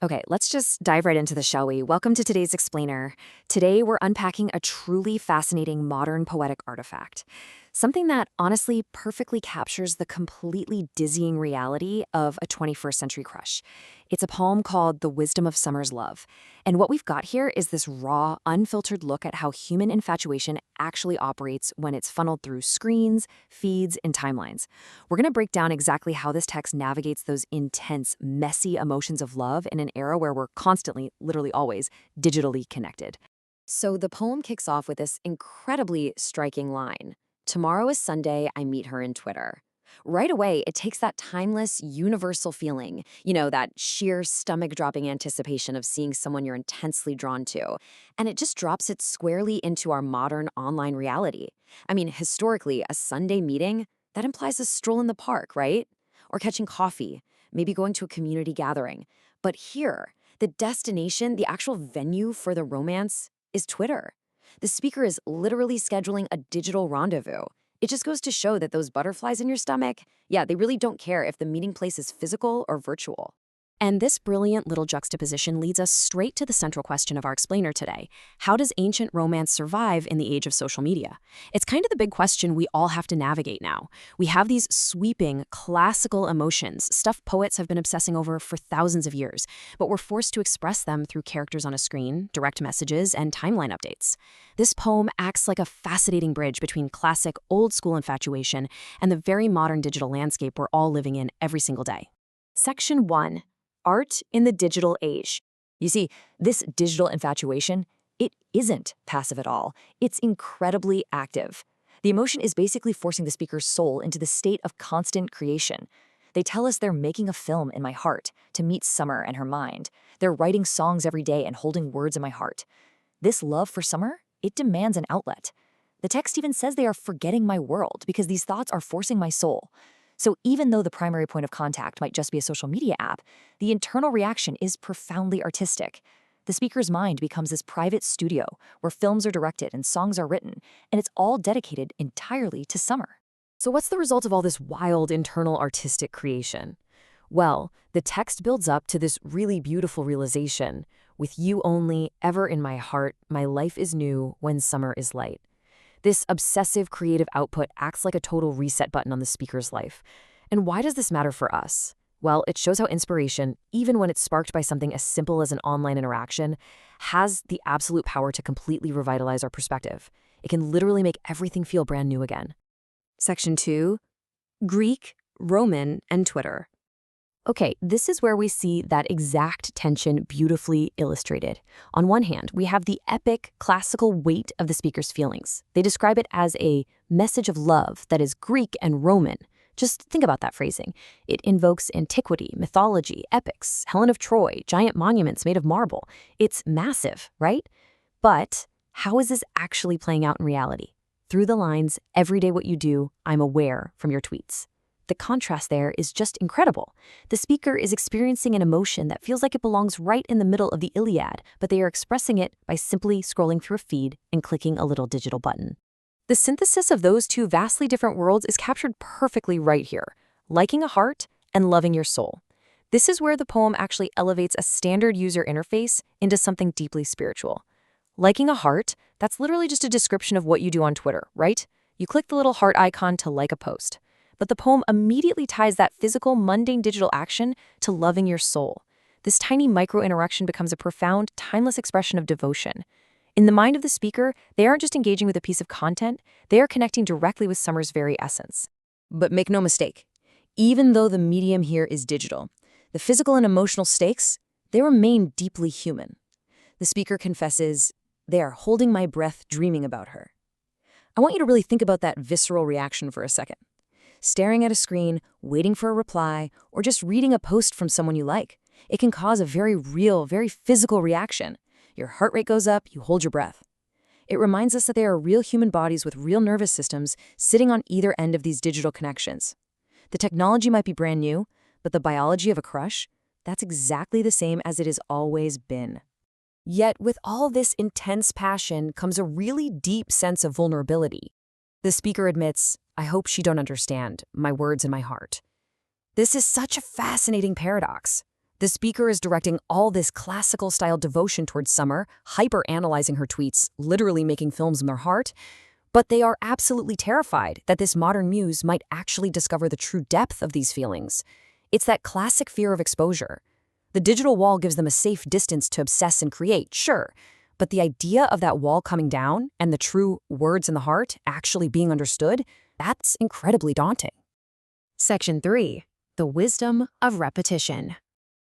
Okay, let's just dive right into this, shall we? Welcome to today's explainer. Today, we're unpacking a truly fascinating modern poetic artifact. Something that honestly perfectly captures the completely dizzying reality of a 21st century crush. It's a poem called The Wisdom of Summer's Love. And what we've got here is this raw, unfiltered look at how human infatuation actually operates when it's funneled through screens, feeds, and timelines. We're going to break down exactly how this text navigates those intense, messy emotions of love in an era where we're constantly, literally always, digitally connected. So the poem kicks off with this incredibly striking line. Tomorrow is Sunday, I meet her in Twitter. Right away, it takes that timeless, universal feeling, that sheer stomach-dropping anticipation of seeing someone you're intensely drawn to, and it just drops it squarely into our modern online reality. I mean, historically, a Sunday meeting, that implies a stroll in the park, right? Or catching coffee, maybe going to a community gathering. But here, the destination, the actual venue for the romance, is Twitter. The speaker is literally scheduling a digital rendezvous. It just goes to show that those butterflies in your stomach, yeah, they really don't care if the meeting place is physical or virtual. And this brilliant little juxtaposition leads us straight to the central question of our explainer today. How does ancient romance survive in the age of social media? It's kind of the big question we all have to navigate now. We have these sweeping, classical emotions, stuff poets have been obsessing over for thousands of years, but we're forced to express them through characters on a screen, direct messages, and timeline updates. This poem acts like a fascinating bridge between classic, old-school infatuation and the very modern digital landscape we're all living in every single day. Section 1. Art in the digital age. You see, this digital infatuation, it isn't passive at all. It's incredibly active. The emotion is basically forcing the speaker's soul into the state of constant creation. They tell us they're making a film in my heart to meet Summer and her mind. They're writing songs every day and holding words in my heart. This love for Summer, it demands an outlet. The text even says they are forgetting my world because these thoughts are forcing my soul. So even though the primary point of contact might just be a social media app, the internal reaction is profoundly artistic. The speaker's mind becomes this private studio where films are directed and songs are written, and it's all dedicated entirely to Summer. So what's the result of all this wild internal artistic creation? Well, the text builds up to this really beautiful realization. With you only, ever in my heart, my life is new when summer is light. This obsessive creative output acts like a total reset button on the speaker's life. And why does this matter for us? Well, it shows how inspiration, even when it's sparked by something as simple as an online interaction, has the absolute power to completely revitalize our perspective. It can literally make everything feel brand new again. Section 2. Greek, Roman, and Twitter. Okay, this is where we see that exact tension beautifully illustrated. On one hand, we have the epic, classical weight of the speaker's feelings. They describe it as a message of love that is Greek and Roman. Just think about that phrasing. It invokes antiquity, mythology, epics, Helen of Troy, giant monuments made of marble. It's massive, right? But how is this actually playing out in reality? Through the lines, every day what you do, I'm aware from your tweets. The contrast there is just incredible. The speaker is experiencing an emotion that feels like it belongs right in the middle of the Iliad, but they are expressing it by simply scrolling through a feed and clicking a little digital button. The synthesis of those two vastly different worlds is captured perfectly right here, liking a heart and loving your soul. This is where the poem actually elevates a standard user interface into something deeply spiritual. Liking a heart, that's literally just a description of what you do on Twitter, right? You click the little heart icon to like a post. But the poem immediately ties that physical, mundane digital action to loving your soul. This tiny micro-interaction becomes a profound, timeless expression of devotion. In the mind of the speaker, they aren't just engaging with a piece of content, they are connecting directly with Summer's very essence. But make no mistake, even though the medium here is digital, the physical and emotional stakes, they remain deeply human. The speaker confesses, they are holding my breath dreaming about her. I want you to really think about that visceral reaction for a second. Staring at a screen, waiting for a reply, or just reading a post from someone you like. It can cause a very real, very physical reaction. Your heart rate goes up, you hold your breath. It reminds us that there are real human bodies with real nervous systems sitting on either end of these digital connections. The technology might be brand new, but the biology of a crush, that's exactly the same as it has always been. Yet with all this intense passion comes a really deep sense of vulnerability. The speaker admits, I hope she don't understand my words in my heart. This is such a fascinating paradox. The speaker is directing all this classical-style devotion towards Summer, hyper-analyzing her tweets, literally making films in their heart, but they are absolutely terrified that this modern muse might actually discover the true depth of these feelings. It's that classic fear of exposure. The digital wall gives them a safe distance to obsess and create, sure, but the idea of that wall coming down and the true words in the heart actually being understood, that's incredibly daunting. Section 3. The Wisdom of Repetition.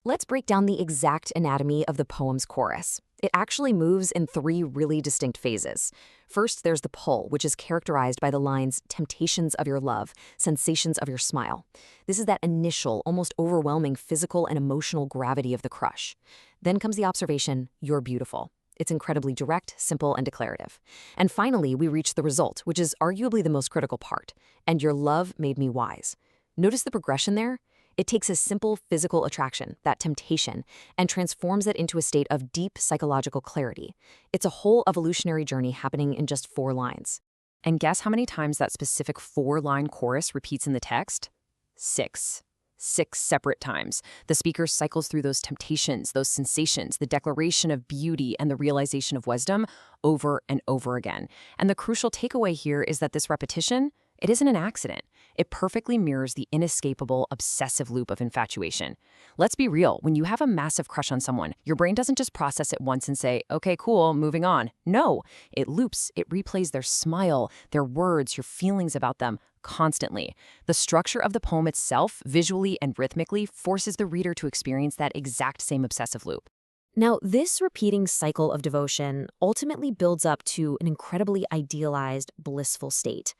Let's break down the exact anatomy of the poem's chorus. It actually moves in 3 really distinct phases. First, there's the pull, which is characterized by the lines, temptations of your love, sensations of your smile. This is that initial, almost overwhelming physical and emotional gravity of the crush. Then comes the observation, you're beautiful. It's incredibly direct, simple, and declarative. And finally, we reach the result, which is arguably the most critical part, and your love made me wise. Notice the progression there? It takes a simple physical attraction, that temptation, and transforms it into a state of deep psychological clarity. It's a whole evolutionary journey happening in just 4 lines. And guess how many times that specific 4-line chorus repeats in the text? 6. 6 separate times. The speaker cycles through those temptations, those sensations, the declaration of beauty, and the realization of wisdom over and over again. And the crucial takeaway here is that this repetition, it isn't an accident. It perfectly mirrors the inescapable, obsessive loop of infatuation. Let's be real, when you have a massive crush on someone, your brain doesn't just process it once and say, okay, cool, moving on. No, it loops, it replays their smile, their words, your feelings about them, constantly. The structure of the poem itself, visually and rhythmically, forces the reader to experience that exact same obsessive loop. Now, this repeating cycle of devotion ultimately builds up to an incredibly idealized, blissful state.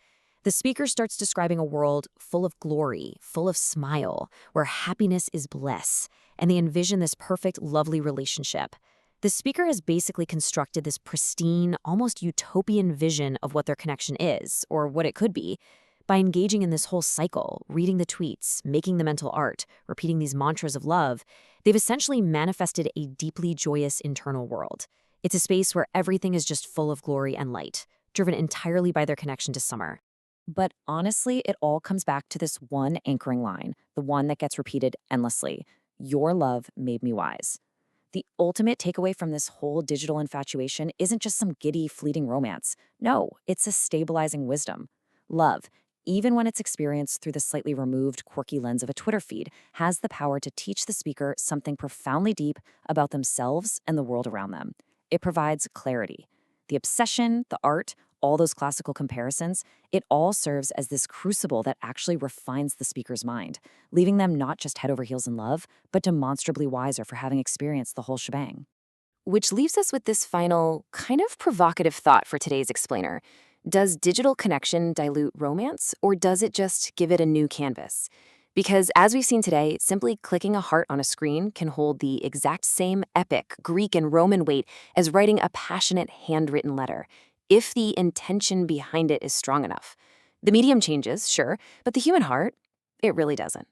The speaker starts describing a world full of glory, full of smile, where happiness is bliss, and they envision this perfect, lovely relationship. The speaker has basically constructed this pristine, almost utopian vision of what their connection is, or what it could be, by engaging in this whole cycle, reading the tweets, making the mental art, repeating these mantras of love. They've essentially manifested a deeply joyous internal world. It's a space where everything is just full of glory and light, driven entirely by their connection to Summer. But honestly, it all comes back to this one anchoring line, the one that gets repeated endlessly. Your love made me wise. The ultimate takeaway from this whole digital infatuation isn't just some giddy, fleeting romance. No, it's a stabilizing wisdom. Love, even when it's experienced through the slightly removed, quirky lens of a Twitter feed, has the power to teach the speaker something profoundly deep about themselves and the world around them. It provides clarity. The obsession, the art, all those classical comparisons, it all serves as this crucible that actually refines the speaker's mind, leaving them not just head over heels in love, but demonstrably wiser for having experienced the whole shebang. Which leaves us with this final, kind of provocative thought for today's explainer. Does digital connection dilute romance, or does it just give it a new canvas? Because as we've seen today, simply clicking a heart on a screen can hold the exact same epic Greek and Roman weight as writing a passionate handwritten letter, if the intention behind it is strong enough. The medium changes, sure, but the human heart, it really doesn't.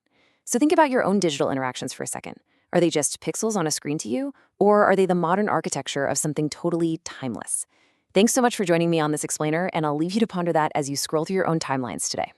So think about your own digital interactions for a second. Are they just pixels on a screen to you, or are they the modern architecture of something totally timeless? Thanks so much for joining me on this explainer, and I'll leave you to ponder that as you scroll through your own timelines today.